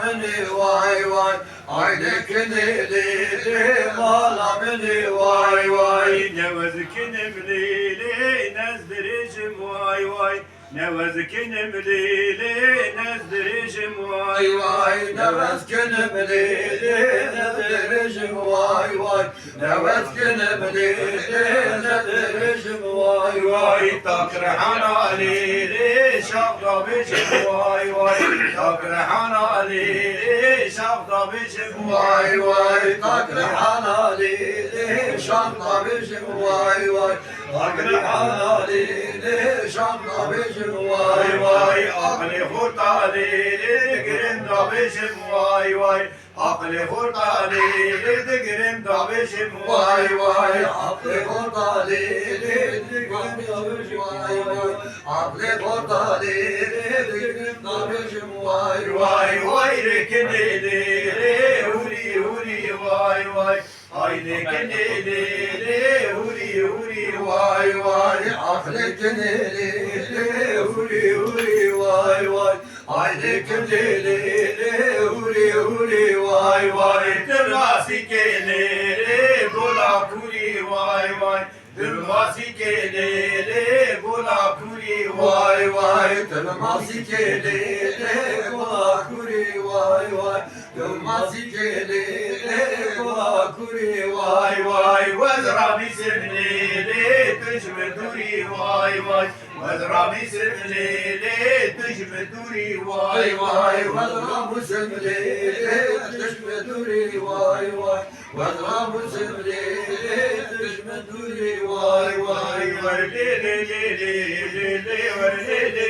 malamını vay vay. Aydekini lili malamını vay vay. Ne vezkinim lili nezdiricim vay vay. Ne vezkinim lili nezdiricim vay vay. Ne vezkinim lili nezdiricim vay vay. Ne vezkinim lili nezdiricim vay vay. Takrihana lili şafta biçim vay vay. Takrihana lili şafta biçim Vay vay takrihana lili şamda bizim vay vay. Takrihana lili şamda bizim vay vay. Akli hurta lili girim biçim vay vay. Akli hurta lili girim biçim Vay vay aklı orta lili dikim bizim vay vay. Aklı orta lili dikim bizim vay vay. Vay vay rekeneli huri huri vay vay. Haydi keneli huri huri vay vay. Aklı keneli huri huri vay vay. Haydi keneli huri huri vay vay. Tırnası keneli gola kuri vay vay. Tırnası keneli gola kuri Vay vay tırmasi kelele kola kuri vay vay. Tırmasi kelele kola kuri vay vay. Vezra bisimlili tışmı duri vay vay. Vezra bisimlili tışmı duri Vay vay vay vay. vadra musemlele düşme duri vay vay. Vadra musemlele düşme duri vay vay. Vay vay le le le le le le le